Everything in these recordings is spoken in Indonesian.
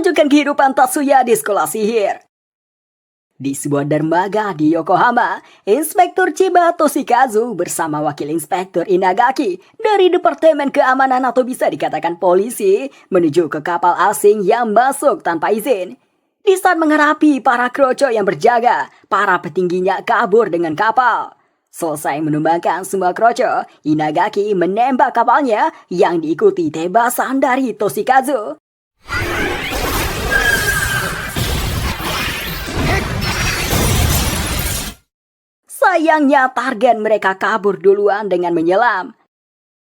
melanjutkan kehidupan Tatsuya di sekolah sihir. Di sebuah dermaga di Yokohama, Inspektur Chiba Toshikazu bersama Wakil Inspektur Inagaki dari Departemen Keamanan atau bisa dikatakan polisi menuju ke kapal asing yang masuk tanpa izin. Di saat menghadapi para kroco yang berjaga, para petingginya kabur dengan kapal. Selesai menumbangkan semua kroco, Inagaki menembak kapalnya yang diikuti tebasan dari Toshikazu. Sayangnya target mereka kabur duluan dengan menyelam.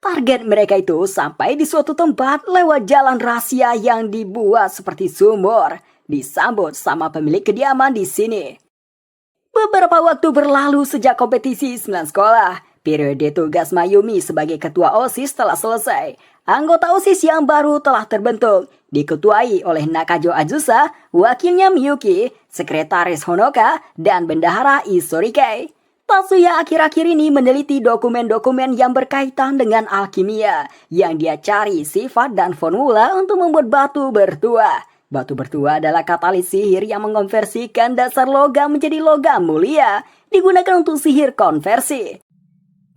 Target mereka itu sampai di suatu tempat lewat jalan rahasia yang dibuat seperti sumur, disambut sama pemilik kediaman di sini. Beberapa waktu berlalu sejak kompetisi 9 sekolah. Periode tugas Mayumi sebagai ketua OSIS telah selesai. Anggota OSIS yang baru telah terbentuk, diketuai oleh Nakajo Azusa, wakilnya Miyuki, sekretaris Honoka, dan bendahara Isorike. Tatsuya akhir-akhir ini meneliti dokumen-dokumen yang berkaitan dengan alkimia, yang dia cari sifat dan formula untuk membuat batu bertuah. Batu bertuah adalah katalis sihir yang mengonversikan dasar logam menjadi logam mulia, digunakan untuk sihir konversi.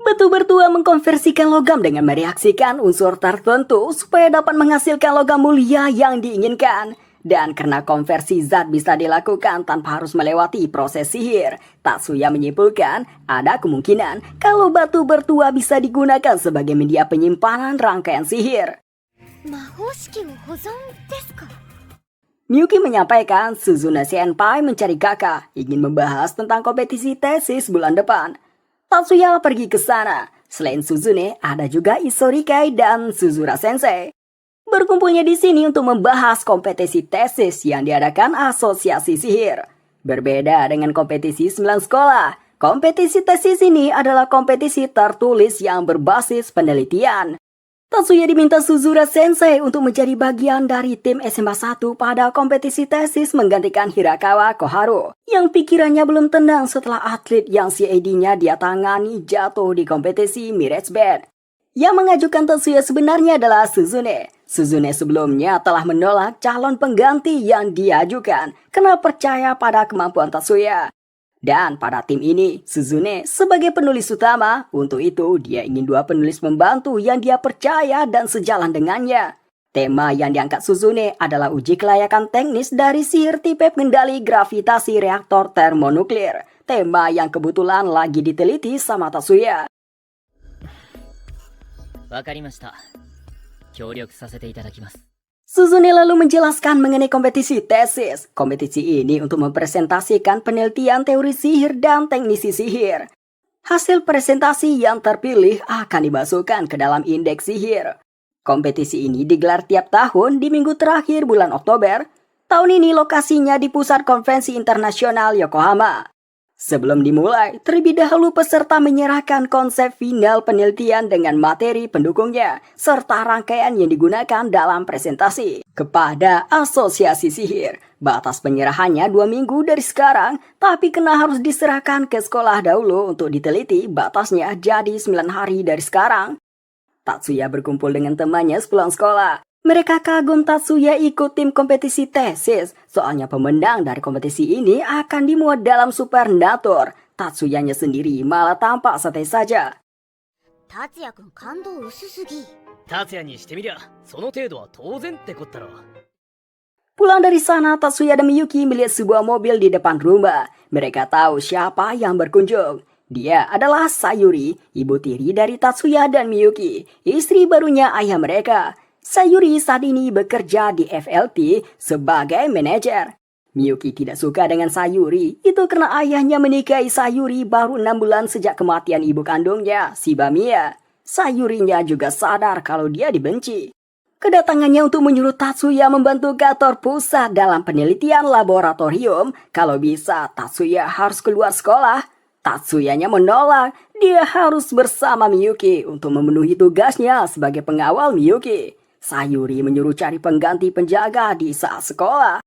Batu bertuah mengkonversikan logam dengan mereaksikan unsur tertentu supaya dapat menghasilkan logam mulia yang diinginkan. Dan karena konversi zat bisa dilakukan tanpa harus melewati proses sihir, Tatsuya menyimpulkan ada kemungkinan kalau batu bertuah bisa digunakan sebagai media penyimpanan rangkaian sihir. Miyuki menyampaikan Suzune Senpai mencari kakak, ingin membahas tentang kompetisi tesis bulan depan. Tatsuya pergi ke sana. Selain Suzune, ada juga Isorike dan Suzura Sensei. Berkumpulnya di sini untuk membahas kompetisi tesis yang diadakan Asosiasi Sihir. Berbeda dengan kompetisi 9 sekolah, kompetisi tesis ini adalah kompetisi tertulis yang berbasis penelitian. Tatsuya diminta Suzura Sensei untuk menjadi bagian dari tim SMA 1 pada kompetisi tesis menggantikan Hirakawa Koharu, yang pikirannya belum tenang setelah atlet yang CAD-nya dia tangani jatuh di kompetisi Mirage Band. Yang mengajukan Tatsuya sebenarnya adalah Suzune. Suzune sebelumnya telah menolak calon pengganti yang diajukan karena percaya pada kemampuan Tatsuya. Dan pada tim ini, Suzune sebagai penulis utama, untuk itu dia ingin 2 penulis pembantu yang dia percaya dan sejalan dengannya. Tema yang diangkat Suzune adalah uji kelayakan teknis dari sihir tipe pengendali gravitasi reaktor termonuklir. Tema yang kebetulan lagi diteliti sama Tatsuya. Suzune lalu menjelaskan mengenai kompetisi tesis. Kompetisi ini untuk mempresentasikan penelitian teori sihir dan teknisi sihir. Hasil presentasi yang terpilih akan dimasukkan ke dalam indeks sihir. Kompetisi ini digelar tiap tahun di minggu terakhir bulan Oktober. Tahun ini lokasinya di Pusat Konvensi Internasional Yokohama. Sebelum dimulai, terlebih dahulu peserta menyerahkan konsep final penelitian dengan materi pendukungnya, serta rangkaian yang digunakan dalam presentasi kepada Asosiasi Sihir. Batas penyerahannya 2 minggu dari sekarang, tapi kena harus diserahkan ke sekolah dahulu untuk diteliti. Batasnya jadi 9 hari dari sekarang. Tatsuya berkumpul dengan temannya sepulang sekolah. Mereka kagum Tatsuya ikut tim kompetisi tesis, soalnya pemenang dari kompetisi ini akan dimuat dalam Supernatur. Tatsuyanya sendiri malah tampak santai saja. Pulang dari sana, Tatsuya dan Miyuki melihat sebuah mobil di depan rumah. Mereka tahu siapa yang berkunjung. Dia adalah Sayuri, ibu tiri dari Tatsuya dan Miyuki, istri barunya ayah mereka. Sayuri saat ini bekerja di FLT sebagai manajer. Miyuki tidak suka dengan Sayuri, itu karena ayahnya menikahi Sayuri baru 6 bulan sejak kematian ibu kandungnya, Shibamiya. Sayurinya juga sadar kalau dia dibenci. Kedatangannya untuk menyuruh Tatsuya membantu kantor pusat dalam penelitian laboratorium. Kalau bisa, Tatsuya harus keluar sekolah. Tatsuyanya menolak, dia harus bersama Miyuki untuk memenuhi tugasnya sebagai pengawal Miyuki. Sayuri menyuruh cari pengganti penjaga di saat sekolah.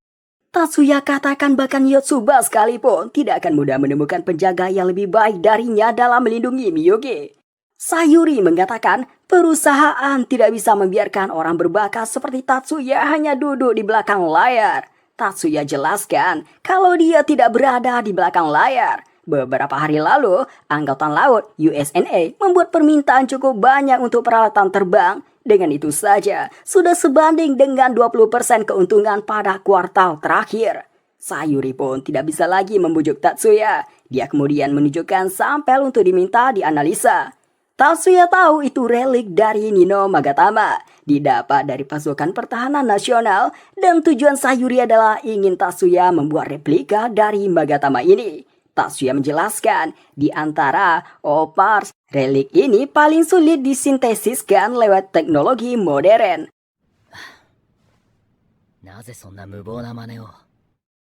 Tatsuya katakan bahkan Yotsuba sekalipun tidak akan mudah menemukan penjaga yang lebih baik darinya dalam melindungi Miyuki. Sayuri mengatakan perusahaan tidak bisa membiarkan orang berbakat seperti Tatsuya hanya duduk di belakang layar. Tatsuya jelaskan kalau dia tidak berada di belakang layar. Beberapa hari lalu, Angkatan Laut USNA membuat permintaan cukup banyak untuk peralatan terbang. Dengan itu saja, sudah sebanding dengan 20% keuntungan pada kuartal terakhir. Sayuri pun tidak bisa lagi membujuk Tatsuya. Dia kemudian menunjukkan sampel untuk diminta dianalisa. Tatsuya tahu itu relik dari Nino Magatama, didapat dari pasukan pertahanan nasional, dan tujuan Sayuri adalah ingin Tatsuya membuat replika dari Magatama ini. Tatsuya menjelaskan, di antara OPARS, relik ini paling sulit disintesiskan lewat teknologi modern.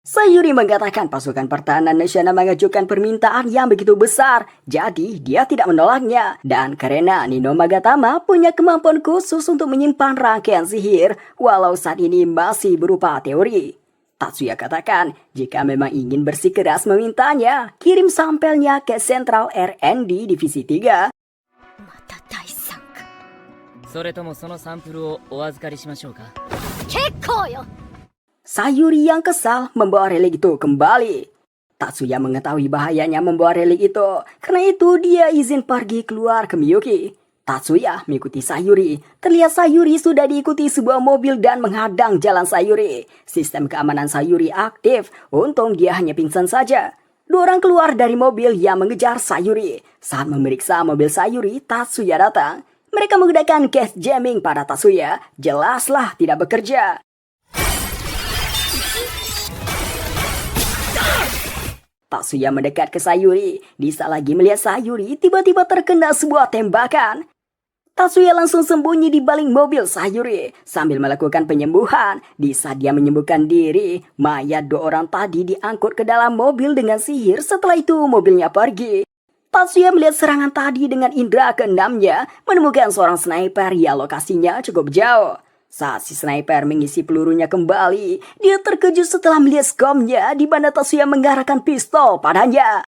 Sayuri mengatakan pasukan pertahanan nasional mengajukan permintaan yang begitu besar, jadi dia tidak menolaknya. Dan karena Nino Magatama punya kemampuan khusus untuk menyimpan rangkaian sihir, walau saat ini masih berupa teori. Tatsuya katakan, jika memang ingin bersikeras memintanya, kirim sampelnya ke Sentral R&D Divisi 3. Sayuri yang kesal membawa relik itu kembali. Tatsuya mengetahui bahayanya membawa relik itu. Karena itu dia izin pergi keluar ke Miyuki. Tatsuya mengikuti Sayuri. Terlihat Sayuri sudah diikuti sebuah mobil dan menghadang jalan Sayuri. Sistem keamanan Sayuri aktif. Untung dia hanya pingsan saja. Dua orang keluar dari mobil yang mengejar Sayuri. Saat memeriksa mobil Sayuri, Tatsuya datang. Mereka menggunakan cache jamming pada Tatsuya. Jelaslah tidak bekerja. Tatsuya mendekat ke Sayuri. Di saat lagi melihat Sayuri, tiba-tiba terkena sebuah tembakan. Tatsuya langsung sembunyi di balik mobil Sayuri sambil melakukan penyembuhan. Di saat dia menyembuhkan diri, mayat dua orang tadi diangkut ke dalam mobil dengan sihir. Setelah itu mobilnya pergi. Tatsuya melihat serangan tadi dengan indera keenamnya, menemukan seorang sniper yang lokasinya cukup jauh. Saat si sniper mengisi pelurunya kembali, dia terkejut setelah melihat skomnya di mana Tatsuya mengarahkan pistol padanya.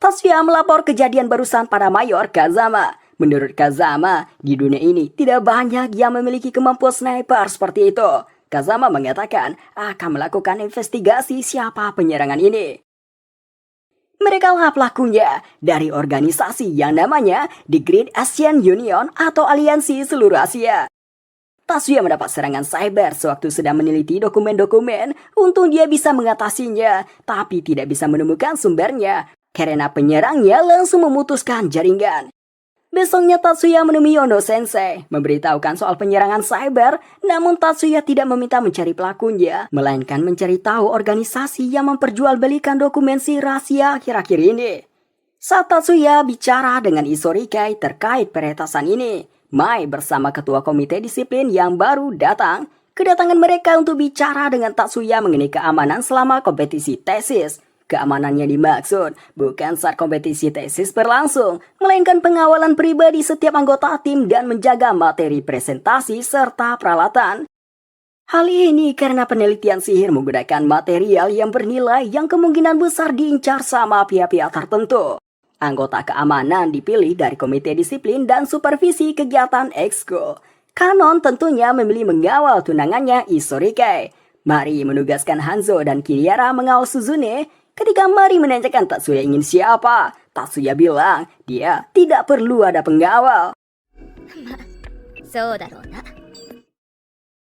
Tatsuya melapor kejadian barusan pada Mayor Kazama. Menurut Kazama, di dunia ini tidak banyak yang memiliki kemampuan sniper seperti itu. Kazama mengatakan akan melakukan investigasi siapa penyerangan ini. Mereka lah pelakunya dari organisasi yang namanya The Great Asian Union atau Aliansi Seluruh Asia. Tatsuya mendapat serangan cyber sewaktu sedang meneliti dokumen-dokumen. Untung dia bisa mengatasinya, tapi tidak bisa menemukan sumbernya karena penyerangnya langsung memutuskan jaringan. Besoknya Tatsuya menemui Ono Sensei, memberitahukan soal penyerangan cyber, namun Tatsuya tidak meminta mencari pelakunya, melainkan mencari tahu organisasi yang memperjualbelikan dokumen si rahasia akhir-akhir ini. Saat Tatsuya bicara dengan Isorikai terkait peretasan ini, Mai bersama ketua komite disiplin yang baru datang, kedatangan mereka untuk bicara dengan Tatsuya mengenai keamanan selama kompetisi tesis. Keamanan yang dimaksud bukan saat kompetisi tesis berlangsung, melainkan pengawalan pribadi setiap anggota tim dan menjaga materi presentasi serta peralatan. Hal ini karena penelitian sihir menggunakan material yang bernilai yang kemungkinan besar diincar sama pihak-pihak tertentu. Anggota keamanan dipilih dari komite disiplin dan supervisi kegiatan ekskul. Kanon tentunya memilih mengawal tunangannya Isorikai. Mari menugaskan Hanzo dan Kiriara mengawal Suzune. Ketika Mari menanyakan Tatsuya ingin siapa, Tatsuya bilang dia tidak perlu ada pengawal.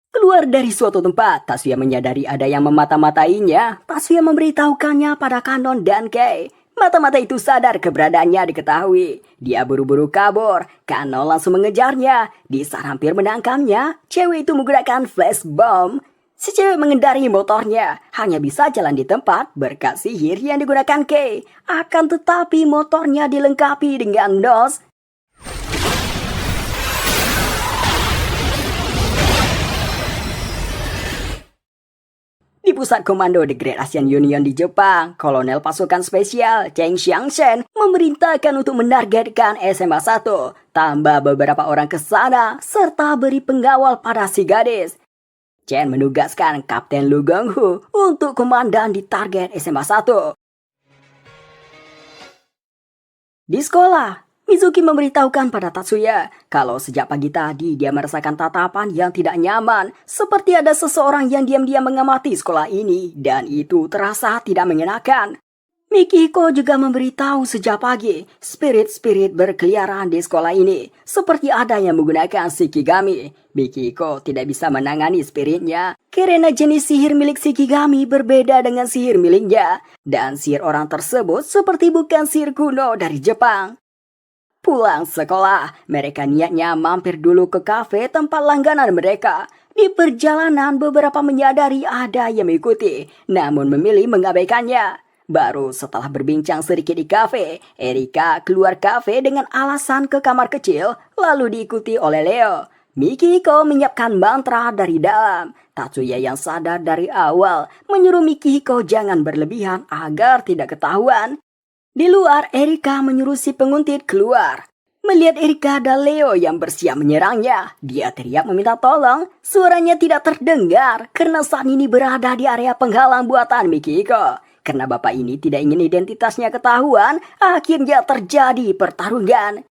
Keluar dari suatu tempat, Tatsuya menyadari ada yang memata-matainya. Tatsuya memberitahukannya pada Kanon dan Kei. Mata-mata itu sadar keberadaannya diketahui. Dia buru-buru kabur. Kanon langsung mengejarnya. Di saat hampir menangkapnya, cewek itu menggunakan flash bomb. Si cewek mengendari motornya, hanya bisa jalan di tempat berkat sihir yang digunakan Kei. Akan tetapi motornya dilengkapi dengan NOS. Di pusat komando The Great Asian Union di Jepang, kolonel pasukan spesial Cheng Xiangshen memerintahkan untuk menargetkan SMA 1, tambah beberapa orang ke sana, serta beri pengawal pada si gadis. Chen menugaskan Kapten Lu Gonghu untuk komandan di target SMA 1. Di sekolah, Mizuki memberitahukan pada Tatsuya kalau sejak pagi tadi dia merasakan tatapan yang tidak nyaman, seperti ada seseorang yang diam-diam mengamati sekolah ini, dan itu terasa tidak mengenakan. Mikiko juga memberitahu sejak pagi, spirit-spirit berkeliaran di sekolah ini, seperti ada yang menggunakan Shikigami. Mikiko tidak bisa menangani spiritnya, karena jenis sihir milik Shikigami berbeda dengan sihir miliknya, dan sihir orang tersebut seperti bukan sihir kuno dari Jepang. Pulang sekolah, mereka niatnya mampir dulu ke kafe tempat langganan mereka. Di perjalanan beberapa menyadari ada yang mengikuti, namun memilih mengabaikannya. Baru setelah berbincang sedikit di kafe, Erika keluar kafe dengan alasan ke kamar kecil, lalu diikuti oleh Leo. Mikiko menyiapkan mantra dari dalam. Tatsuya yang sadar dari awal menyuruh Mikiko jangan berlebihan agar tidak ketahuan. Di luar, Erika menyuruh si penguntit keluar. Melihat Erika dan Leo yang bersiap menyerangnya, dia teriak meminta tolong. Suaranya tidak terdengar karena saat ini berada di area penghalang buatan Mikiko. Karena bapak ini tidak ingin identitasnya ketahuan, akhirnya terjadi pertarungan.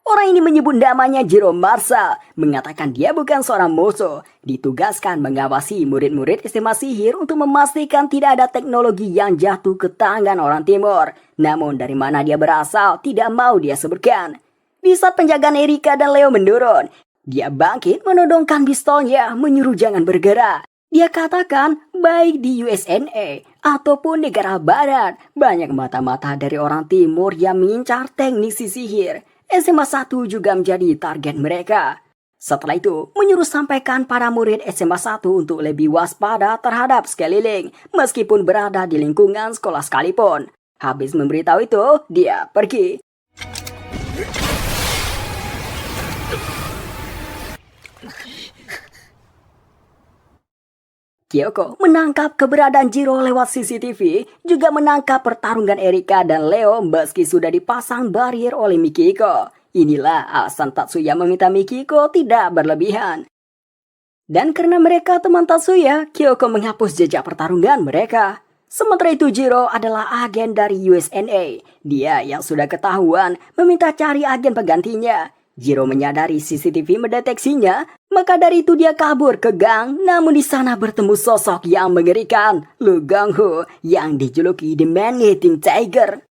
Orang ini menyebut namanya Jiro Marshall, mengatakan dia bukan seorang musuh, ditugaskan mengawasi murid-murid SMA sihir untuk memastikan tidak ada teknologi yang jatuh ke tangan orang timur. Namun dari mana dia berasal tidak mau dia sebutkan. Di saat penjagaan Erika dan Leo menurun, dia bangkit menodongkan pistolnya menyuruh jangan bergerak. Dia katakan baik di USNA ataupun negara barat, banyak mata-mata dari orang timur yang mengincar teknik sihir. SMA 1 juga menjadi target mereka. Setelah itu, menyuruh sampaikan para murid SMA 1 untuk lebih waspada terhadap sekeliling, meskipun berada di lingkungan sekolah sekalipun. Habis memberitahu itu, dia pergi. Kyoko menangkap keberadaan Jiro lewat CCTV, juga menangkap pertarungan Erika dan Leo meski sudah dipasang barrier oleh Mikiko. Inilah alasan Tatsuya meminta Mikiko tidak berlebihan. Dan karena mereka teman Tatsuya, Kyoko menghapus jejak pertarungan mereka. Sementara itu Jiro adalah agen dari USNA. Dia yang sudah ketahuan meminta cari agen penggantinya. Jiro menyadari CCTV mendeteksinya, maka dari itu dia kabur ke gang, namun di sana bertemu sosok yang mengerikan, Lu Gonghu, yang dijuluki The Man-Eating Tiger.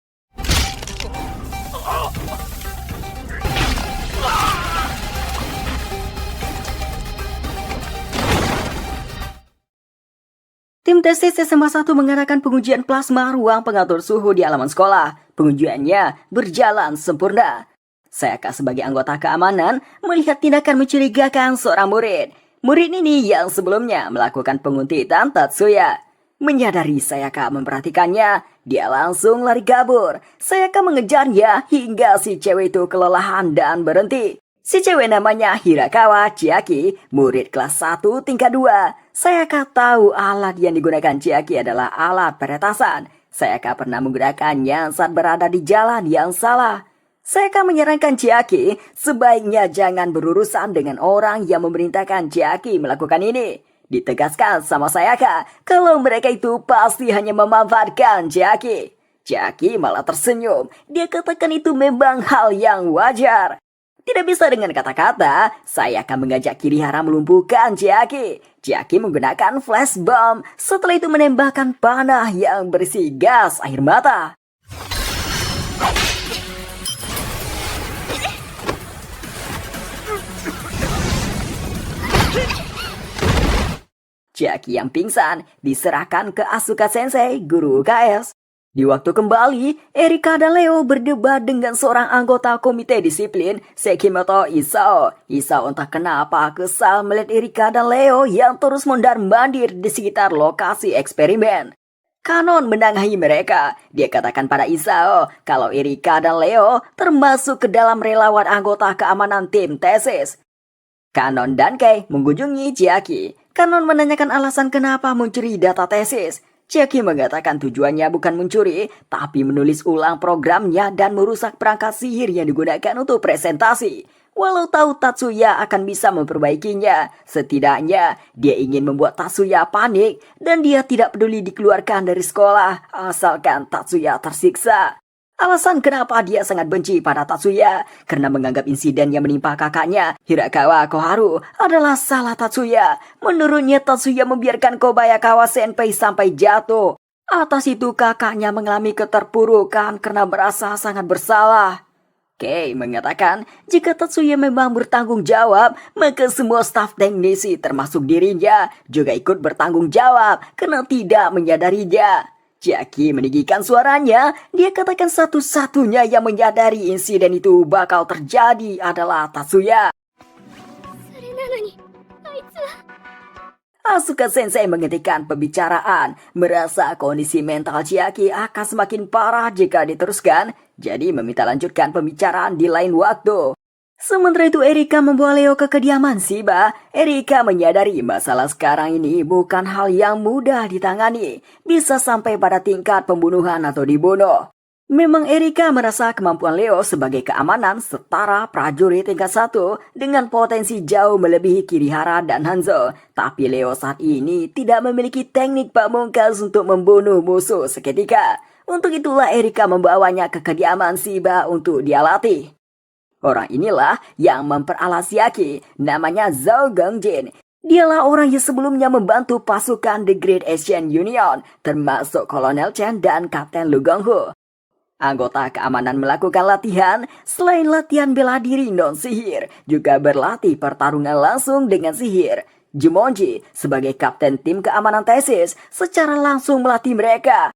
Tim tesis SMA 1 mengadakan pengujian plasma ruang pengatur suhu di halaman sekolah. Pengujiannya berjalan sempurna. Sayaka sebagai anggota keamanan melihat tindakan mencurigakan seorang murid. Murid ini yang sebelumnya melakukan penguntitan Tatsuya. Menyadari Sayaka memperhatikannya, dia langsung lari kabur. Sayaka mengejarnya hingga si cewek itu kelelahan dan berhenti. Si cewek namanya Hirakawa Chiaki, murid kelas 1 tingkat 2. Sayaka tahu alat yang digunakan Chiaki adalah alat peretasan. Sayaka pernah menggunakannya saat berada di jalan yang salah. Sayaka menyarankan Chiaki sebaiknya jangan berurusan dengan orang yang memerintahkan Chiaki melakukan ini. Ditegaskan sama Sayaka kalau mereka itu pasti hanya memanfaatkan Chiaki. Chiaki malah tersenyum. Dia katakan itu memang hal yang wajar. Tidak bisa dengan kata-kata, Sayaka mengajak Kirihara melumpuhkan Chiaki. Chiaki menggunakan flash bomb, setelah itu menembakkan panah yang berisi gas air mata. Chiaki yang pingsan diserahkan ke Asuka Sensei, guru UKS. Di waktu kembali, Erika dan Leo berdebat dengan seorang anggota komite disiplin, Sekimoto Isao. Isao entah kenapa kesal melihat Erika dan Leo yang terus mondar-mandir di sekitar lokasi eksperimen. Kanon menengahi mereka. Dia katakan pada Isao kalau Erika dan Leo termasuk ke dalam relawan anggota keamanan tim tesis. Kanon dan Kei mengunjungi Chiaki. Kanon menanyakan alasan kenapa mencuri data tesis. Chiaki mengatakan tujuannya bukan mencuri, tapi menulis ulang programnya dan merusak perangkat sihir yang digunakan untuk presentasi. Walau tahu Tatsuya akan bisa memperbaikinya, setidaknya dia ingin membuat Tatsuya panik dan dia tidak peduli dikeluarkan dari sekolah asalkan Tatsuya tersiksa. Alasan kenapa dia sangat benci pada Tatsuya karena menganggap insiden yang menimpa kakaknya, Hirakawa Koharu, adalah salah Tatsuya. Menurutnya Tatsuya membiarkan Kobayakawa Senpai sampai jatuh. Atas itu kakaknya mengalami keterpurukan karena merasa sangat bersalah. Kei mengatakan jika Tatsuya memang bertanggung jawab, maka semua staf teknisi termasuk dirinya juga ikut bertanggung jawab karena tidak menyadarinya. Chiaki meninggikan suaranya, dia katakan satu-satunya yang menyadari insiden itu bakal terjadi adalah Tatsuya. Asuka Sensei menghentikan pembicaraan, merasa kondisi mental Chiaki akan semakin parah jika diteruskan, jadi meminta lanjutkan pembicaraan di lain waktu. Sementara itu Erika membawa Leo ke kediaman Shiba. Erika menyadari masalah sekarang ini bukan hal yang mudah ditangani, bisa sampai pada tingkat pembunuhan atau dibunuh. Memang Erika merasa kemampuan Leo sebagai keamanan setara prajurit tingkat 1 dengan potensi jauh melebihi Kirihara dan Hanzo. Tapi Leo saat ini tidak memiliki teknik pamungkas untuk membunuh musuh seketika. Untuk itulah Erika membawanya ke kediaman Shiba untuk dia latih. Orang inilah yang memperalat Chiaki, namanya Zhou Gongjin. Dialah orang yang sebelumnya membantu pasukan The Great Asian Union, termasuk Kolonel Chen dan Kapten Lu Gonghu. Anggota keamanan melakukan latihan, selain latihan bela diri non-sihir, juga berlatih pertarungan langsung dengan sihir. Jumonji, sebagai kapten tim keamanan tesis, secara langsung melatih mereka.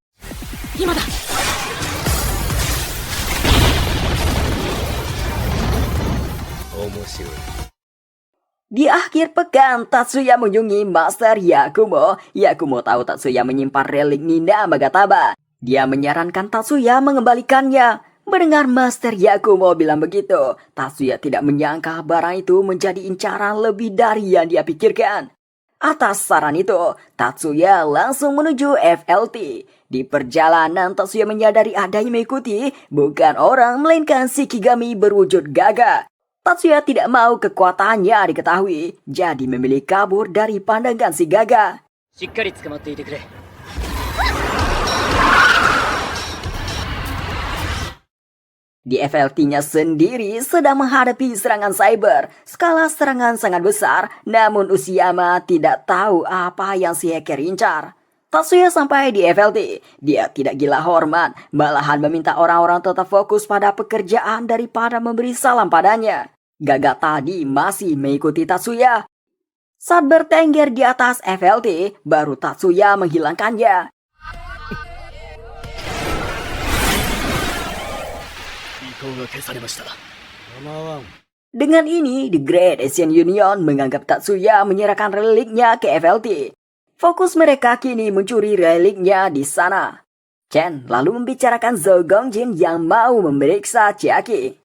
Di akhir pekan, Tatsuya mengunjungi Master Yakumo. Yakumo tahu Tatsuya menyimpan relik Ninda Magataba. Dia menyarankan Tatsuya mengembalikannya. Mendengar Master Yakumo bilang begitu, Tatsuya tidak menyangka barang itu menjadi incaran lebih dari yang dia pikirkan. Atas saran itu, Tatsuya langsung menuju FLT. Di perjalanan, Tatsuya menyadari ada yang mengikuti, bukan orang melainkan Shikigami berwujud gagah. Tatsuya tidak mau kekuatannya diketahui, jadi memilih kabur dari pandangan si gagah. Di FLT-nya sendiri sedang menghadapi serangan cyber. Skala serangan sangat besar, namun Usuyama tidak tahu apa yang si hacker incar. Tatsuya sampai di FLT. Dia tidak gila hormat, malahan meminta orang-orang tetap fokus pada pekerjaan daripada memberi salam padanya. Gagak tadi masih mengikuti Tatsuya. Saat bertengger di atas FLT, baru Tatsuya menghilangkannya. Dengan ini, The Great Asian Union menganggap Tatsuya menyerahkan reliknya ke FLT. Fokus mereka kini mencuri reliknya di sana. Chen lalu membicarakan Zhou Gongjin yang mau memeriksa Chiaki.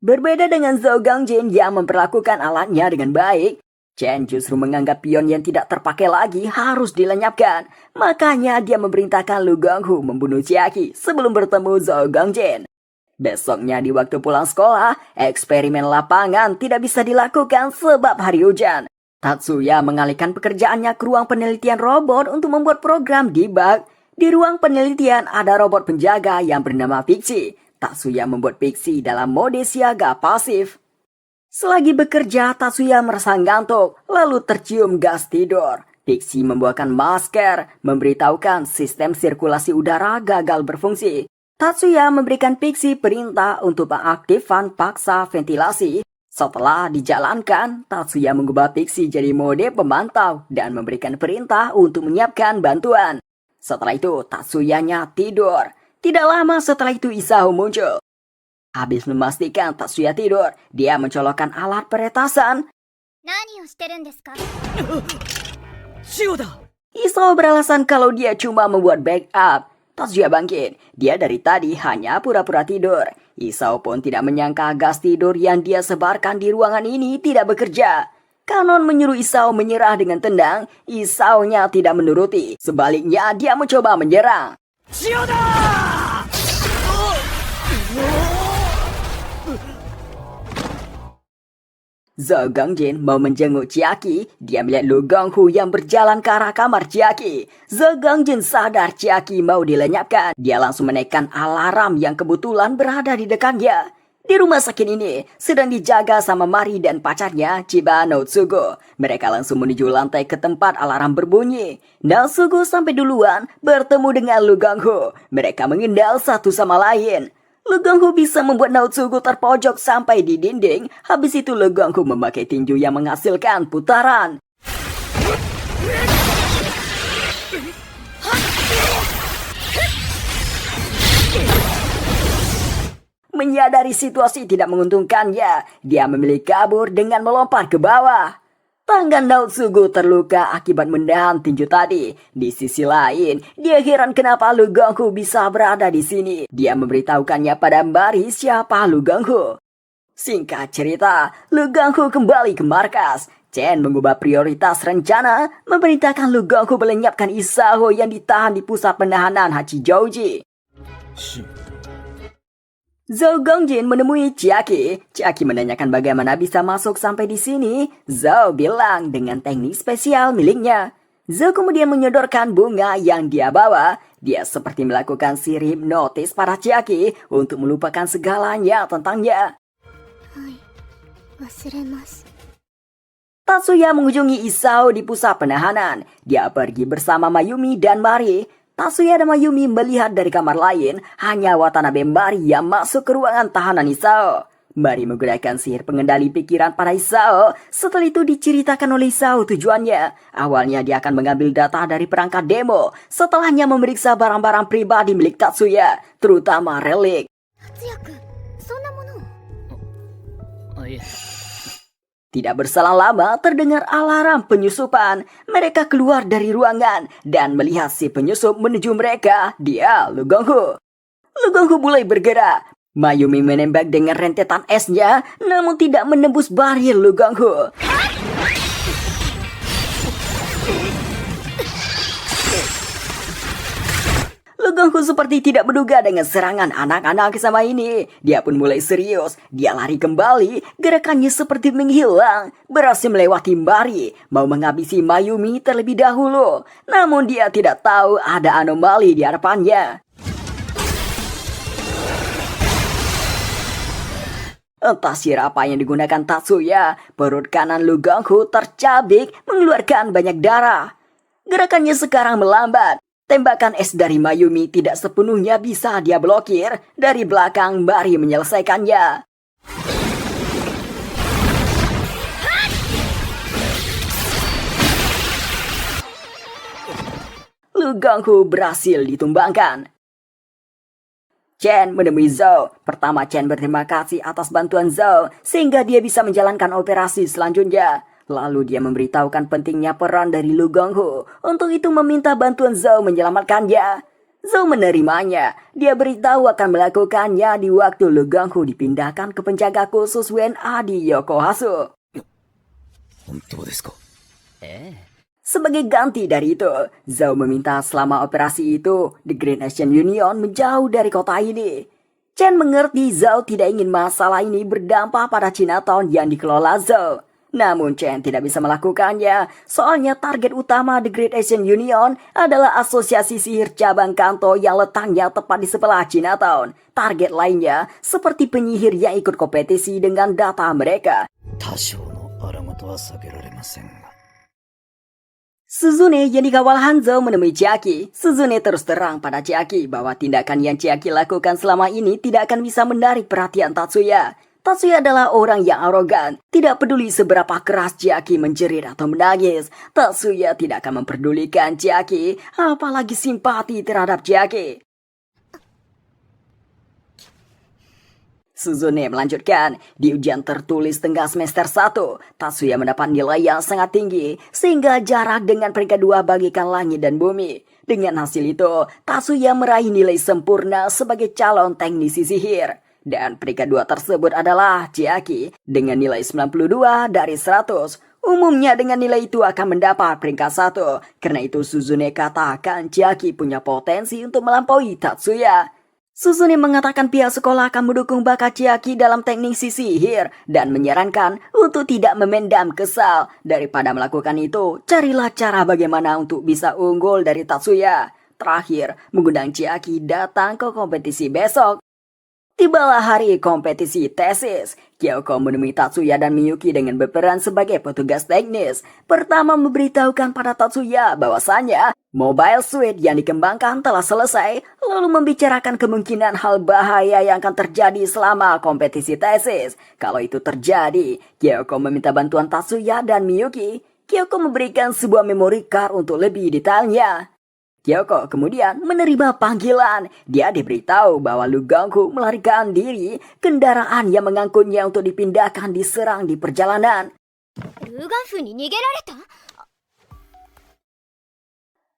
Berbeda dengan Zhou Gongjin yang memperlakukan alatnya dengan baik, Chen justru menganggap pion yang tidak terpakai lagi harus dilenyapkan. Makanya dia memerintahkan Lu Gonghu membunuh Chiaki sebelum bertemu Zhou Gongjin. Besoknya di waktu pulang sekolah, eksperimen lapangan tidak bisa dilakukan sebab hari hujan. Tatsuya mengalihkan pekerjaannya ke ruang penelitian robot untuk membuat program debug. Di ruang penelitian ada robot penjaga yang bernama Pixie. Tatsuya membuat Pixie dalam mode siaga pasif. Selagi bekerja, Tatsuya merasa ngantuk, lalu tercium gas tidur. Pixie membuahkan masker, memberitahukan sistem sirkulasi udara gagal berfungsi. Tatsuya memberikan Pixie perintah untuk mengaktifkan paksa ventilasi. Setelah dijalankan, Tatsuya mengubah Pixie jadi mode pemantau dan memberikan perintah untuk menyiapkan bantuan. Setelah itu, Tatsuyanya tidur. Tidak lama setelah itu Isao muncul. Habis memastikan Tatsuya tidur, dia mencolokkan alat peretasan. Isao beralasan kalau dia cuma membuat backup. Tatsuya bangkit. Dia dari tadi hanya pura-pura tidur. Isao pun tidak menyangka gas tidur yang dia sebarkan di ruangan ini tidak bekerja. Kanon menyuruh Isao menyerah dengan tendang. Isao-nya tidak menuruti. Sebaliknya, dia mencoba menyerang. Zhou Gangjin mau menjenguk Chiaki. Dia melihat Lu Gonghu yang berjalan ke arah kamar Chiaki. Zhou Gangjin sadar Chiaki mau dilenyapkan. Dia langsung menekan alarm yang kebetulan berada di dekatnya. Di rumah sakit ini sedang dijaga sama Mari dan pacarnya Chiba no Tsugo. Mereka langsung menuju lantai ke tempat alarm berbunyi. No Tsugo sampai duluan bertemu dengan Lu Gonghu. Mereka mengendal satu sama lain. Lu Gonghu bisa membuat No Tsugo terpojok sampai di dinding. Habis itu Lu Gonghu memakai tinju yang menghasilkan putaran. Menyadari situasi tidak menguntungkannya, dia memilih kabur dengan melompat ke bawah. Tangan No Tsugo terluka akibat menahan tinju tadi. Di sisi lain, dia heran kenapa Lu Gonghu bisa berada di sini. Dia memberitahukannya pada Mari siapa Lu Gonghu. Singkat cerita, Lu Gonghu kembali ke markas. Chen mengubah prioritas rencana, memerintahkan Lu Gonghu melenyapkan Isao yang ditahan di pusat penahanan Hachijouji. Zhou Gangjin menemui Chiaki. Chiaki menanyakan bagaimana bisa masuk sampai di sini. Zhou bilang dengan teknik spesial miliknya. Zhou kemudian menyodorkan bunga yang dia bawa. Dia seperti melakukan sihir hipnotis para Chiaki untuk melupakan segalanya tentangnya. Tatsuya mengunjungi Isao di pusat penahanan. Dia pergi bersama Mayumi dan Mari. Tatsuya dan Mayumi melihat dari kamar lain, hanya Watanabe Mari yang masuk ke ruangan tahanan Isao. Mari menggunakan sihir pengendali pikiran para Isao. Setelah itu diceritakan oleh Isao tujuannya. Awalnya dia akan mengambil data dari perangkat demo. Setelahnya memeriksa barang-barang pribadi milik Tatsuya, terutama relik. Tidak berselang lama terdengar alarm penyusupan. Mereka keluar dari ruangan dan melihat si penyusup menuju mereka. Dia Lu Gonghu. Lu Gonghu mulai bergerak. Mayumi menembak dengan rentetan esnya, namun tidak menembus barrier Lu Gonghu. Lu Gonghu seperti tidak menduga dengan serangan anak-anak sama ini. Dia pun mulai serius. Dia lari kembali. Gerakannya seperti menghilang. Berhasil melewati Mari. Mau menghabisi Mayumi terlebih dahulu. Namun dia tidak tahu ada anomali di hadapannya. Entah sihir apa yang digunakan Tatsuya. Perut kanan Lu Gonghu tercabik mengeluarkan banyak darah. Gerakannya sekarang melambat. Tembakan es dari Mayumi tidak sepenuhnya bisa dia blokir. Dari belakang Mari menyelesaikannya. Lu Gonghu berhasil ditumbangkan. Chen menemui Zhou. Pertama Chen berterima kasih atas bantuan Zhou sehingga dia bisa menjalankan operasi selanjutnya. Lalu dia memberitahukan pentingnya peran dari Lu Gonghu. Untuk itu meminta bantuan Zhou menyelamatkannya. Zhou menerimanya. Dia beritahu akan melakukannya di waktu Lu Gonghu dipindahkan ke penjaga khusus WNA di Yokohasu. Sebagai ganti dari itu, Zhou meminta selama operasi itu, The Great Asian Union menjauh dari kota ini. Chen mengerti Zhou tidak ingin masalah ini berdampak pada Chinatown yang dikelola Zhou. Namun Chen tidak bisa melakukannya, soalnya target utama The Great Asian Union adalah asosiasi sihir cabang Kanto yang letaknya tepat di sebelah Chinatown. Target lainnya seperti penyihir yang ikut kompetisi dengan data mereka. Suzune yang dikawal Hanzo menemui Chiaki. Suzune terus terang pada Chiaki bahwa tindakan yang Chiaki lakukan selama ini tidak akan bisa menarik perhatian Tatsuya. Tatsuya adalah orang yang arogan. Tidak peduli seberapa keras Chiaki menjerit atau menangis. Tatsuya tidak akan memperdulikan Chiaki, apalagi simpati terhadap Chiaki. Suzune melanjutkan, di ujian tertulis tengah semester 1, Tatsuya mendapat nilai yang sangat tinggi, sehingga jarak dengan peringkat 2 bagikan langit dan bumi. Dengan hasil itu, Tatsuya meraih nilai sempurna sebagai calon teknisi sihir. Dan peringkat 2 tersebut adalah Chiaki dengan nilai 92 dari 100. Umumnya dengan nilai itu akan mendapat peringkat 1. Karena itu Suzune katakan Chiaki punya potensi untuk melampaui Tatsuya. Suzune mengatakan pihak sekolah akan mendukung bakat Chiaki dalam teknik sihir dan menyarankan untuk tidak memendam kesal. Daripada melakukan itu, carilah cara bagaimana untuk bisa unggul dari Tatsuya. Terakhir, mengundang Chiaki datang ke kompetisi besok. Tibalah hari kompetisi tesis. Kyoko menemui Tatsuya dan Miyuki dengan berperan sebagai petugas teknis. Pertama memberitahukan pada Tatsuya bahwasanya mobile suit yang dikembangkan telah selesai, lalu membicarakan kemungkinan hal bahaya yang akan terjadi selama kompetisi tesis. Kalau itu terjadi, Kyoko meminta bantuan Tatsuya dan Miyuki. Kyoko memberikan sebuah memory card untuk lebih detailnya. Kyoko kemudian menerima panggilan. Dia diberitahu bahwa Lugangku melarikan diri, kendaraan yang mengangkutnya untuk dipindahkan diserang di perjalanan.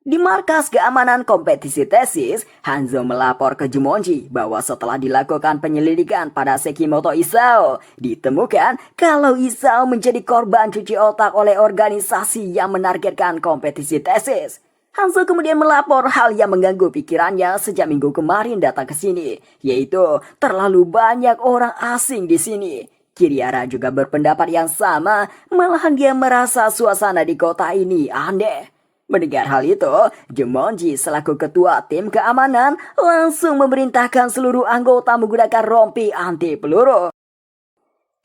Di markas keamanan kompetisi tesis, Hanzo melapor ke Jumonji bahwa setelah dilakukan penyelidikan pada Sekimoto Isao, ditemukan kalau Isao menjadi korban cuci otak oleh organisasi yang menargetkan kompetisi tesis. Hanzo kemudian melapor hal yang mengganggu pikirannya sejak minggu kemarin datang ke sini, yaitu terlalu banyak orang asing di sini. Kiriara juga berpendapat yang sama, malahan dia merasa suasana di kota ini aneh. Mendengar hal itu, Jumonji selaku ketua tim keamanan langsung memerintahkan seluruh anggota menggunakan rompi anti peluru.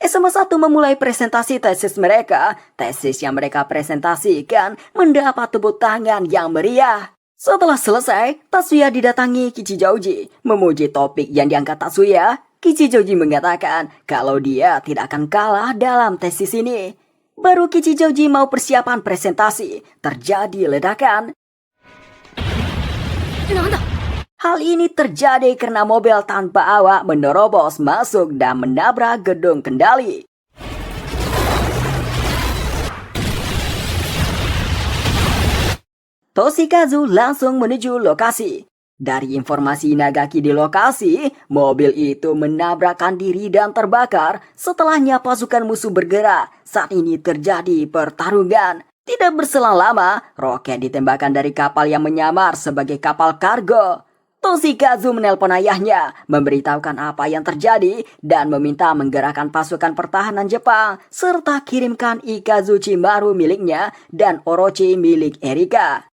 SMA 1 memulai presentasi tesis mereka. Tesis yang mereka presentasikan mendapat tepuk tangan yang meriah. Setelah selesai, Tatsuya didatangi Kichijouji. Memuji topik yang diangkat Tatsuya, Kichijouji mengatakan kalau dia tidak akan kalah dalam tesis ini. Baru Kichijouji mau persiapan presentasi, terjadi ledakan. Hal ini terjadi karena mobil tanpa awak menerobos masuk dan menabrak gedung kendali. Toshikazu langsung menuju lokasi. Dari informasi Nagaki di lokasi, mobil itu menabrakkan diri dan terbakar. Setelahnya pasukan musuh bergerak. Saat ini terjadi pertarungan. Tidak berselang lama, roket ditembakkan dari kapal yang menyamar sebagai kapal kargo. Toshikazu menelpon ayahnya, memberitahukan apa yang terjadi dan meminta menggerakkan pasukan pertahanan Jepang serta kirimkan Ikazuchi Maru miliknya dan Orochi milik Erika.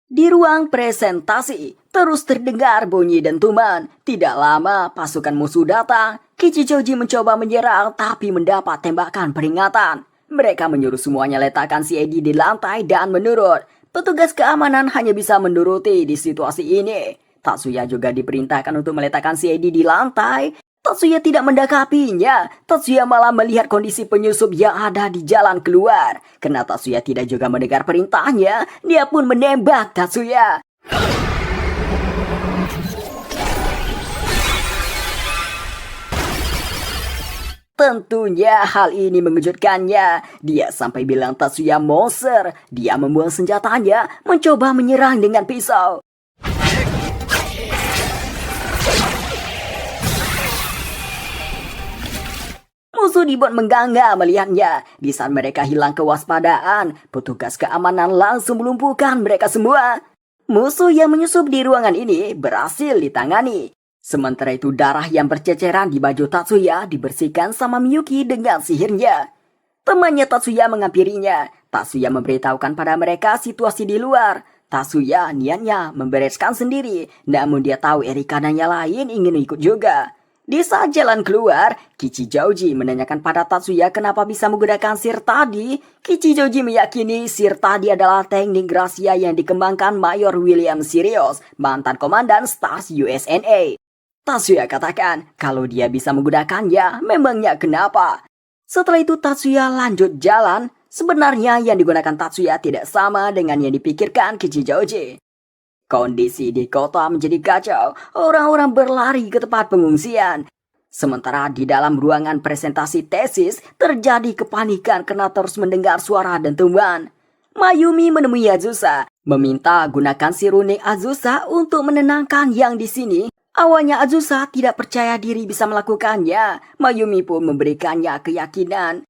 Di ruang presentasi, terus terdengar bunyi dentuman. Tidak lama pasukan musuh datang. Kichijouji mencoba menyerang tapi mendapat tembakan peringatan. Mereka menyuruh semuanya letakkan si Edi di lantai dan menurut. Petugas keamanan hanya bisa menuruti di situasi ini. Tatsuya juga diperintahkan untuk meletakkan si Edi di lantai. Tatsuya tidak mendekapinya. Tatsuya malah melihat kondisi penyusup yang ada di jalan keluar. Karena Tatsuya tidak juga mendengar perintahnya, dia pun menembak Tatsuya. Tentunya hal ini mengejutkannya. Dia sampai bilang Tatsuya monster. Dia membuang senjatanya, mencoba menyerang dengan pisau. Musuh dibuat mengganggu melihatnya. Di saat mereka hilang kewaspadaan, petugas keamanan langsung melumpuhkan mereka semua. Musuh yang menyusup di ruangan ini berhasil ditangani. Sementara itu darah yang berceceran di baju Tatsuya dibersihkan sama Miyuki dengan sihirnya. Temannya Tatsuya menghampirinya. Tatsuya memberitahukan pada mereka situasi di luar. Tatsuya niatnya membereskan sendiri, namun dia tahu Erika dan yang lain ingin ikut juga. Di saat jalan keluar, Kichijouji menanyakan pada Tatsuya kenapa bisa menggunakan sir tadi. Kichijouji meyakini sir tadi adalah teknik rahasia yang dikembangkan Mayor William Sirius, mantan komandan Stars USNA. Tatsuya katakan kalau dia bisa menggunakannya, memangnya kenapa? Setelah itu Tatsuya lanjut jalan. Sebenarnya yang digunakan Tatsuya tidak sama dengan yang dipikirkan Kichijouji. Kondisi di kota menjadi kacau, orang-orang berlari ke tempat pengungsian. Sementara di dalam ruangan presentasi tesis terjadi kepanikan karena terus mendengar suara dentuman. Mayumi menemui Azusa, meminta gunakan sirune Azusa untuk menenangkan yang di sini. Awalnya Azusa tidak percaya diri bisa melakukannya. Mayumi pun memberikannya keyakinan.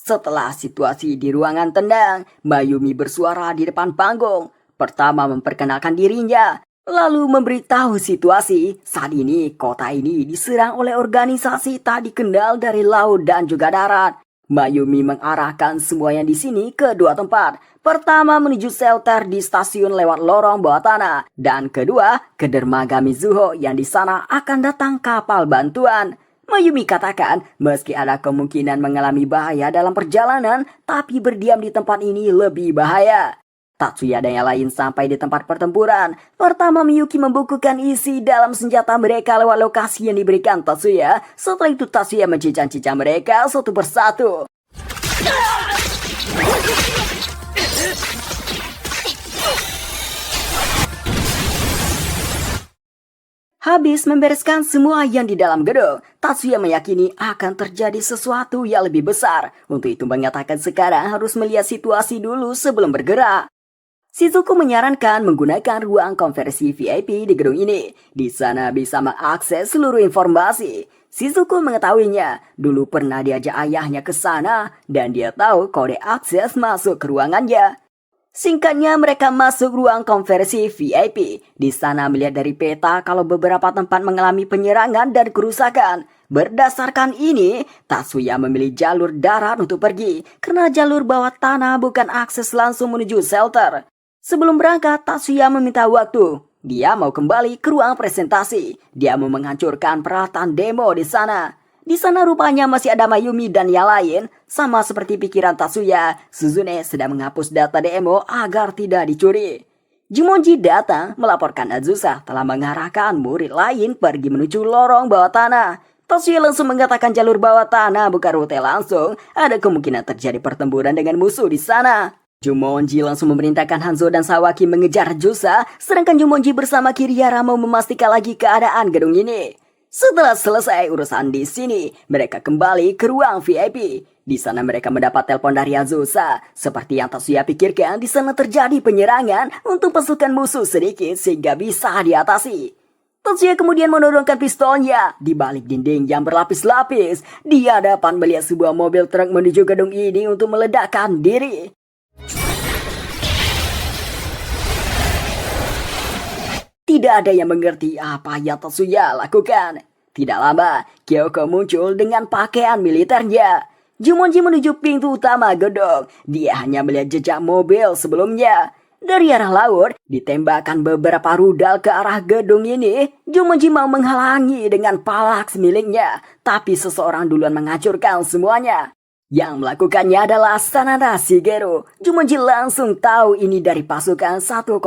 Setelah situasi di ruangan tenang, Mayumi bersuara di depan panggung. Pertama memperkenalkan dirinya, lalu memberitahu situasi. Saat ini kota ini diserang oleh organisasi tak dikenal dari laut dan juga darat. Mayumi mengarahkan semuanya di sini ke dua tempat. Pertama menuju shelter di stasiun lewat lorong bawah tanah. Dan kedua ke dermaga Mizuho yang di sana akan datang kapal bantuan. Mayumi katakan meski ada kemungkinan mengalami bahaya dalam perjalanan, tapi berdiam di tempat ini lebih bahaya. Tatsuya dan yang lain sampai di tempat pertempuran. Pertama Miyuki membukukan isi dalam senjata mereka lewat lokasi yang diberikan Tatsuya. Setelah itu Tatsuya mencincang-cincang mereka satu persatu. Habis membereskan semua yang di dalam gedung, Tatsuya meyakini akan terjadi sesuatu yang lebih besar. Untuk itu mengatakan sekarang harus melihat situasi dulu sebelum bergerak. Shizuku menyarankan menggunakan ruang konversi VIP di gedung ini. Di sana bisa mengakses seluruh informasi. Shizuku mengetahuinya, dulu pernah diajak ayahnya ke sana dan dia tahu kode akses masuk ke ruangannya. Singkatnya mereka masuk ruang konversi VIP. Di sana melihat dari peta kalau beberapa tempat mengalami penyerangan dan kerusakan. Berdasarkan ini, Tatsuya memilih jalur darat untuk pergi karena jalur bawah tanah bukan akses langsung menuju shelter. Sebelum berangkat, Tatsuya meminta waktu. Dia mau kembali ke ruang presentasi. Dia mau menghancurkan peralatan demo di sana. Di sana rupanya masih ada Mayumi dan yang lain. Sama seperti pikiran Tatsuya, Suzune sedang menghapus data demo agar tidak dicuri. Jumonji datang melaporkan Azusa telah mengarahkan murid lain pergi menuju lorong bawah tanah. Tatsuya langsung mengatakan jalur bawah tanah bukan rute langsung. Ada kemungkinan terjadi pertempuran dengan musuh di sana. Jumonji langsung memerintahkan Hanzo dan Sawaki mengejar Azusa, sedangkan Jumonji bersama Kirihara mau memastikan lagi keadaan gedung ini. Setelah selesai urusan di sini, mereka kembali ke ruang VIP. Di sana mereka mendapat telepon dari Azusa. Seperti yang Tatsuya pikirkan, di sana terjadi penyerangan untuk pasukan musuh sedikit sehingga bisa diatasi. Tatsuya kemudian menurunkan pistolnya di balik dinding yang berlapis-lapis. Dia dapat melihat sebuah mobil truk menuju gedung ini untuk meledakkan diri. Tidak ada yang mengerti apa yang Tatsuya lakukan. Tidak lama, Kyoko muncul dengan pakaian militernya. Jumonji menuju pintu utama gedung. Dia hanya melihat jejak mobil sebelumnya. Dari arah laut, ditembakkan beberapa rudal ke arah gedung ini. Jumonji mau menghalangi dengan palaks miliknya. Tapi seseorang duluan menghancurkan semuanya. Yang melakukannya adalah Sanada Shigeru. Jumonji langsung tahu ini dari pasukan 101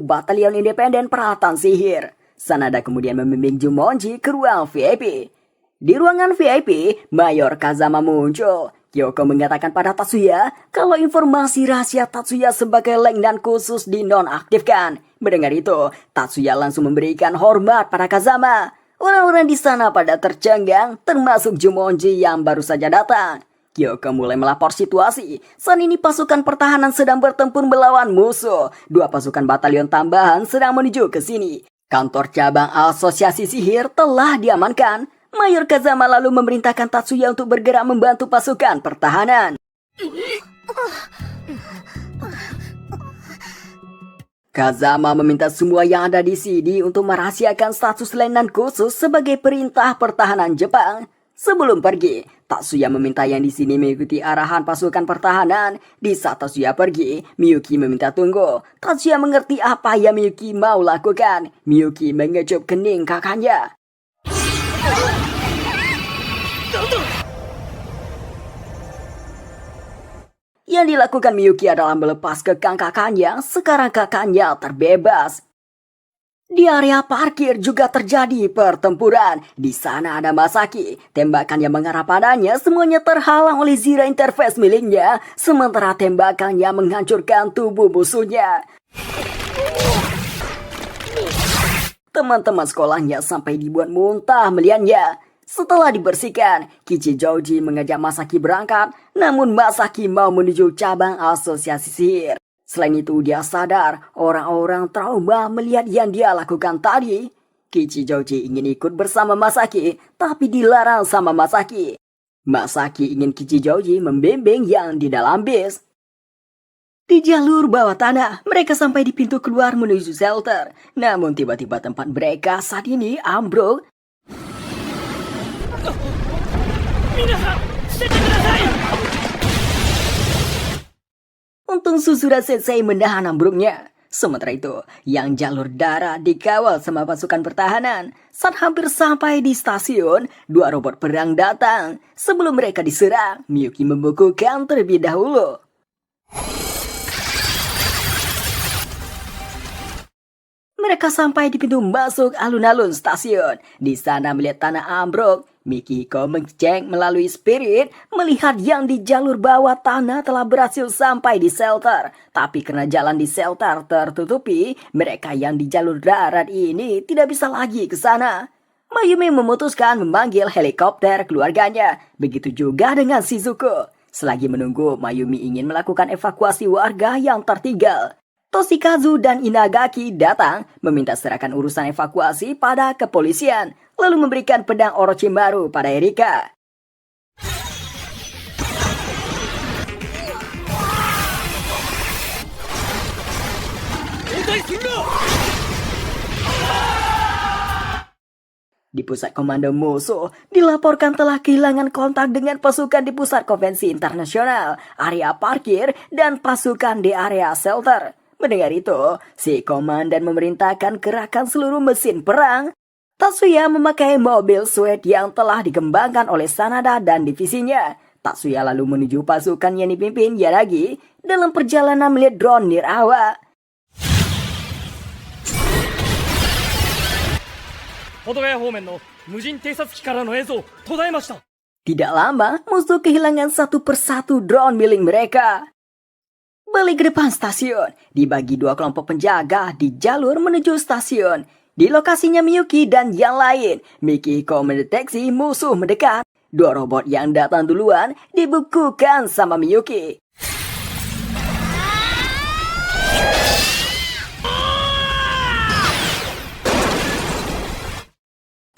Batalion Independen Peralatan Sihir. Sanada kemudian membimbing Jumonji ke ruang VIP. Di ruangan VIP, Mayor Kazama muncul. Kyoko mengatakan pada Tatsuya kalau informasi rahasia Tatsuya sebagai Lengdan khusus dinonaktifkan. Mendengar itu, Tatsuya langsung memberikan hormat pada Kazama. Orang-orang di sana pada tercengang, termasuk Jumonji yang baru saja datang. Kyoko mulai melapor situasi. Saat ini pasukan pertahanan sedang bertempur melawan musuh. Dua pasukan batalion tambahan sedang menuju ke sini. Kantor cabang Asosiasi Sihir telah diamankan. Mayor Kazama lalu memerintahkan Tatsuya untuk bergerak membantu pasukan pertahanan. Kazama meminta semua yang ada di sini untuk merahasiakan status Lengdan khusus sebagai perintah pertahanan Jepang. Sebelum pergi, Tatsuya meminta yang di sini mengikuti arahan pasukan pertahanan. Di saat Tatsuya pergi, Miyuki meminta tunggu. Tatsuya mengerti apa yang Miyuki mau lakukan. Miyuki mengecup kening kakaknya. Yang dilakukan Miyuki adalah melepas kekang kakaknya. Sekarang kakaknya terbebas. Di area parkir juga terjadi pertempuran. Di sana ada Masaki. Tembakan yang mengarah padanya semuanya terhalang oleh zira interface miliknya. Sementara tembakannya menghancurkan tubuh musuhnya. Teman-teman sekolahnya sampai dibuat muntah melihatnya. Setelah dibersihkan, Kichijouji mengajak Masaki berangkat. Namun Masaki mau menuju cabang Asosiasi Sihir. Selain itu dia sadar orang-orang trauma melihat yang dia lakukan tadi. Kichijouji ingin ikut bersama Masaki, tapi dilarang sama Masaki. Masaki ingin Kichijoji membimbing yang di dalam bis. Di jalur bawah tanah, mereka sampai di pintu keluar menuju shelter. Namun tiba-tiba tempat mereka saat ini ambruk. Untung Suzura Sensei menahan ambruknya. Sementara itu, yang jalur darat dikawal sama pasukan pertahanan. Saat hampir sampai di stasiun, dua robot perang datang. Sebelum mereka diserang, Miyuki membukukan terlebih dahulu. Mereka sampai di pintu masuk alun-alun stasiun. Di sana melihat tanah ambruk, Mikiko mengecek melalui spirit melihat yang di jalur bawah tanah telah berhasil sampai di shelter. Tapi karena jalan di shelter tertutupi, mereka yang di jalur darat ini tidak bisa lagi ke sana. Mayumi memutuskan memanggil helikopter keluarganya. Begitu juga dengan Shizuko. Selagi menunggu, Mayumi ingin melakukan evakuasi warga yang tertinggal. Toshikazu dan Inagaki datang meminta serahkan urusan evakuasi pada kepolisian, lalu memberikan pedang Orochimaru pada Erika. Di pusat komando musuh, dilaporkan telah kehilangan kontak dengan pasukan di pusat konvensi internasional, area parkir, dan pasukan di area shelter. Mendengar itu, si komandan memerintahkan kerahkan seluruh mesin perang. Tatsuya memakai mobil Sweat yang telah dikembangkan oleh Sanada dan divisinya. Tatsuya lalu menuju pasukan yang dipimpin Yanagi dalam perjalanan melihat drone nirawa. Tidak lama, musuh kehilangan satu persatu drone milik mereka. Balik ke depan stasiun, dibagi dua kelompok penjaga di jalur menuju stasiun. Di lokasinya Miyuki dan yang lain, Mikiko mendeteksi musuh mendekat. Dua robot yang datang duluan dibukukan sama Miyuki.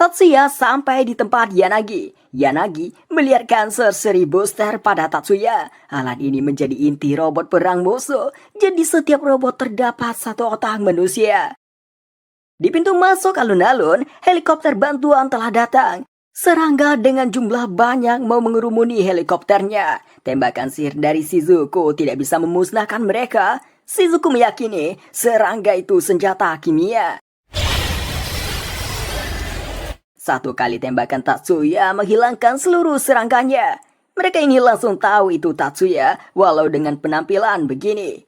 Tatsuya sampai di tempat Yanagi. Yanagi melihatkan serseri booster pada Tatsuya. Alat ini menjadi inti robot perang musuh. Jadi setiap robot terdapat satu otak manusia. Di pintu masuk alun-alun, helikopter bantuan telah datang. Serangga dengan jumlah banyak mau mengerumuni helikopternya. Tembakan sihir dari Shizuko tidak bisa memusnahkan mereka. Shizuko meyakini serangga itu senjata kimia. Satu kali tembakan Tatsuya menghilangkan seluruh serangganya. Mereka ini langsung tahu itu Tatsuya walau dengan penampilan begini.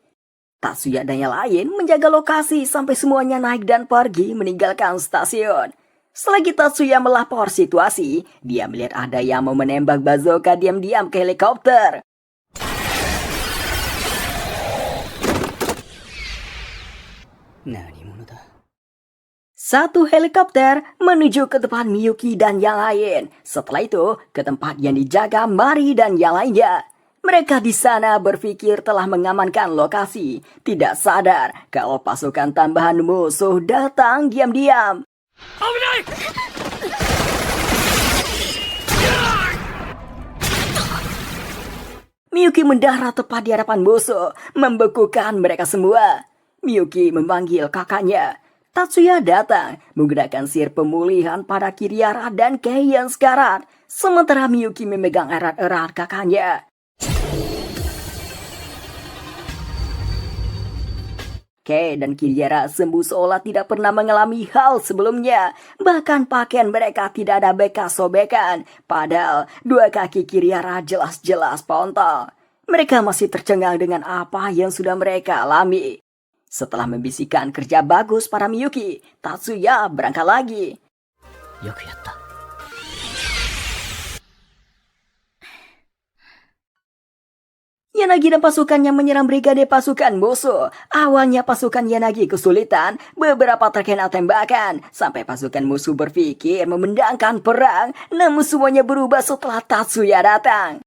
Tatsuya dan yang lain menjaga lokasi sampai semuanya naik dan pergi meninggalkan stasiun. Selagi Tatsuya melapor situasi, dia melihat ada yang mau menembak bazooka diam-diam ke helikopter. Satu helikopter menuju ke tempat Miyuki dan yang lain. Setelah itu, ke tempat yang dijaga Mari dan yang lainnya. Mereka di sana berpikir telah mengamankan lokasi. Tidak sadar kalau pasukan tambahan musuh datang diam-diam. Miyuki mendarat tepat di hadapan musuh, membekukan mereka semua. Miyuki memanggil kakaknya. Tatsuya datang menggunakan sihir pemulihan pada Kiriara dan Kei yang sekarat. Sementara Miyuki memegang erat-erat kakaknya. Kei dan Kiriara sembuh seolah tidak pernah mengalami hal sebelumnya. Bahkan pakaian mereka tidak ada bekas sobekan. Padahal dua kaki Kiriara jelas-jelas pontol. Mereka masih tercengang dengan apa yang sudah mereka alami. Setelah membisikkan kerja bagus para Miyuki, Tatsuya berangkat lagi. Yanagi dan pasukannya menyerang brigade pasukan musuh. Awalnya pasukan Yanagi kesulitan, beberapa terkena tembakan. Sampai pasukan musuh berpikir memendangkan perang, namun semuanya berubah setelah Tatsuya datang.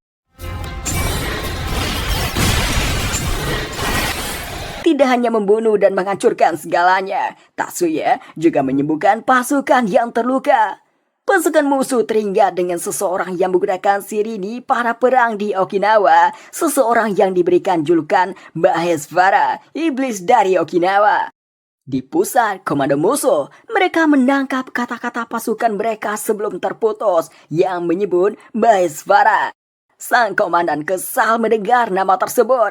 Tidak hanya membunuh dan menghancurkan segalanya, Tatsuya juga menyembuhkan pasukan yang terluka. Pasukan musuh teringat dengan seseorang yang menggunakan sihir ini para perang di Okinawa. Seseorang yang diberikan julukan Mahesvara, iblis dari Okinawa. Di pusat komando musuh, mereka menangkap kata-kata pasukan mereka sebelum terputus yang menyebut Mahesvara. Sang komandan kesal mendengar nama tersebut.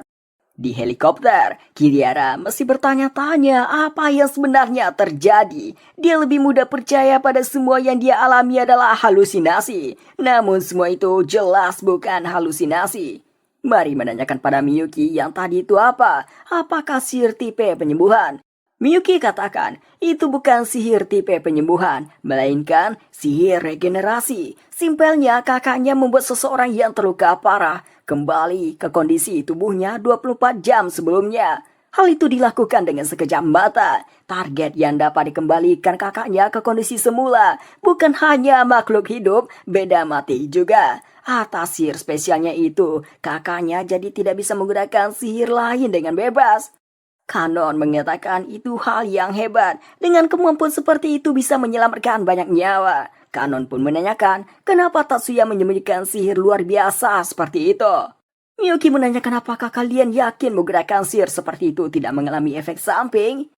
Di helikopter, Kiriara masih bertanya-tanya apa yang sebenarnya terjadi. Dia lebih mudah percaya pada semua yang dia alami adalah halusinasi. Namun semua itu jelas bukan halusinasi. Mari menanyakan pada Miyuki yang tadi itu apa? Apakah sihir tipe penyembuhan? Miyuki katakan, itu bukan sihir tipe penyembuhan, melainkan sihir regenerasi. Simpelnya kakaknya membuat seseorang yang terluka parah kembali ke kondisi tubuhnya 24 jam sebelumnya. Hal itu dilakukan dengan sekejap mata. Target yang dapat dikembalikan kakaknya ke kondisi semula bukan hanya makhluk hidup, beda mati juga. Atas sihir spesialnya itu, kakaknya jadi tidak bisa menggunakan sihir lain dengan bebas. Kanon mengatakan itu hal yang hebat. Dengan kemampuan seperti itu bisa menyelamatkan banyak nyawa. Kanon pun menanyakan kenapa Tatsuya menyembunyikan sihir luar biasa seperti itu. Miyuki menanyakan apakah kalian yakin menggunakan sihir seperti itu tidak mengalami efek samping?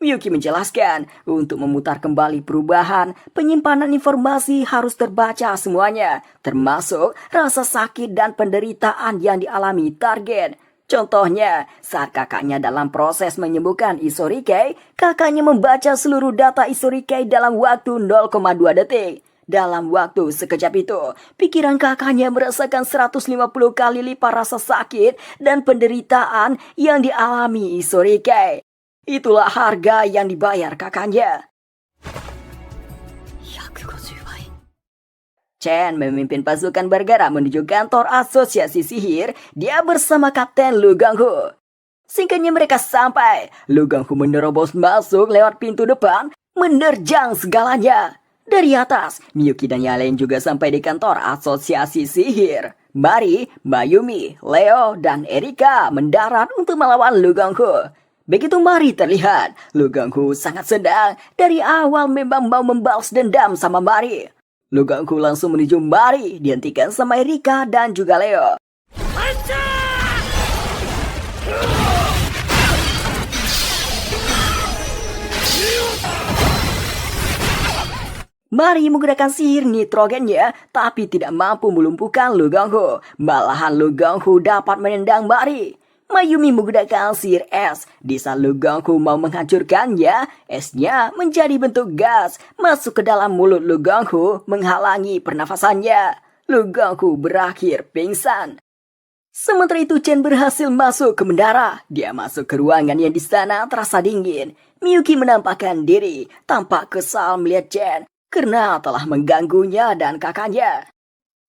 Miyuki menjelaskan, untuk memutar kembali perubahan, penyimpanan informasi harus terbaca semuanya, termasuk rasa sakit dan penderitaan yang dialami target. Contohnya, saat kakaknya dalam proses menyembuhkan Isorike, kakaknya membaca seluruh data Isorike dalam waktu 0,2 detik. Dalam waktu sekejap itu, pikiran kakaknya merasakan 150 kali lipat rasa sakit dan penderitaan yang dialami Isorike. Itulah harga yang dibayar kakaknya. Chen memimpin pasukan bergerak menuju kantor asosiasi sihir. Dia bersama Kapten Lu Ganghu. Singkatnya mereka sampai. Lu Ganghu menerobos masuk lewat pintu depan, menerjang segalanya. Dari atas, Miyuki dan yang lain juga sampai di kantor asosiasi sihir. Mari, Mayumi, Leo, dan Erika mendarat untuk melawan Lu Ganghu. Begitu Mari terlihat, Lu Ganghu sangat sedang. Dari awal memang mau membalas dendam sama Mari. Lu Ganghu langsung menuju Mari, dihentikan sama Erika dan juga Leo. Mari menggunakan sihir nitrogennya, tapi tidak mampu melumpuhkan Lu Ganghu. Malahan Lu Ganghu dapat menendang Mari. Mayumi menggunakan sihir es. Di saat Lu Ganghu mau menghancurkannya, esnya menjadi bentuk gas masuk ke dalam mulut Lu Ganghu, menghalangi pernafasannya. Lu Ganghu berakhir pingsan. Sementara itu Chen berhasil masuk ke menara. Dia masuk ke ruangan yang di sana terasa dingin. Miyuki menampakkan diri, tampak kesal melihat Chen karena telah mengganggunya dan kakaknya.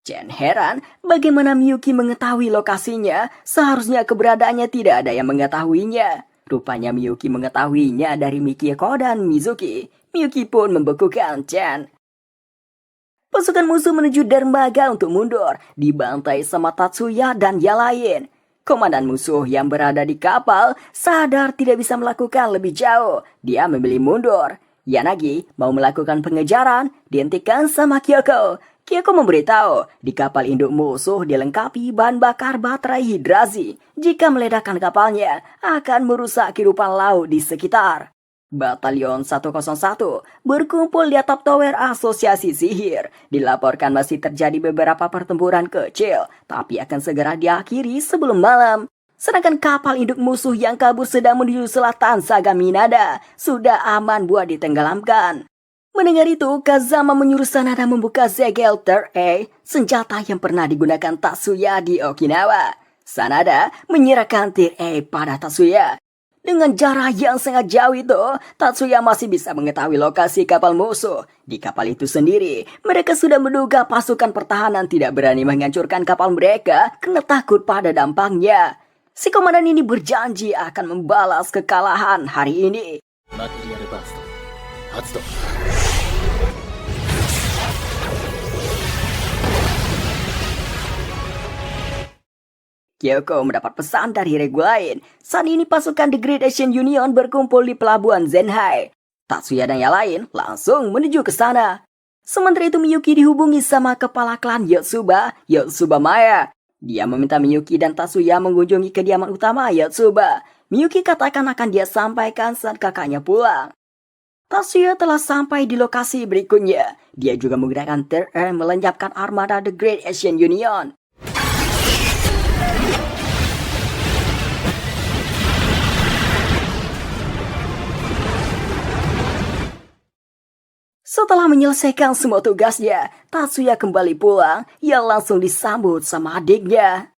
Chen heran bagaimana Miyuki mengetahui lokasinya, seharusnya keberadaannya tidak ada yang mengetahuinya. Rupanya Miyuki mengetahuinya dari Mikiko dan Mizuki. Miyuki pun membekukan Chen. Pasukan musuh menuju dermaga untuk mundur, dibantai sama Tatsuya dan yang lain. Komandan musuh yang berada di kapal sadar tidak bisa melakukan lebih jauh. Dia memilih mundur. Yanagi mau melakukan pengejaran, dihentikan sama Kyoko. Kyoko memberitahu, di kapal induk musuh dilengkapi bahan bakar baterai hidrasi. Jika meledakkan kapalnya, akan merusak kehidupan laut di sekitar. Batalion 101 berkumpul di atap tower asosiasi sihir. Dilaporkan masih terjadi beberapa pertempuran kecil, tapi akan segera diakhiri sebelum malam. Sedangkan kapal induk musuh yang kabur sedang menuju selatan Sagaminada sudah aman buat ditenggelamkan. Mendengar itu, Kazama menyuruh Sanada membuka segel Third A, senjata yang pernah digunakan Tatsuya di Okinawa. Sanada menyerahkan Third A pada Tatsuya. Dengan jarak yang sangat jauh itu, Tatsuya masih bisa mengetahui lokasi kapal musuh. Di kapal itu sendiri, mereka sudah menduga pasukan pertahanan tidak berani menghancurkan kapal mereka karena takut pada dampaknya. Si komandan ini berjanji akan membalas kekalahan hari ini. Material Burst. Hatsudo. Kyoko mendapat pesan dari regu lain. Saat ini pasukan The Great Asian Union berkumpul di pelabuhan Zenhai. Tatsuya dan yang lain langsung menuju ke sana. Sementara itu Miyuki dihubungi sama kepala klan Yotsuba, Yotsuba Maya. Dia meminta Miyuki dan Tatsuya mengunjungi kediaman utama Yotsuba. Miyuki katakan akan dia sampaikan saat kakaknya pulang. Tatsuya telah sampai di lokasi berikutnya. Dia juga menggunakan Third Air melenyapkan armada The Great Asian Union. Setelah menyelesaikan semua tugasnya, Tatsuya kembali pulang. Ia langsung disambut sama adiknya.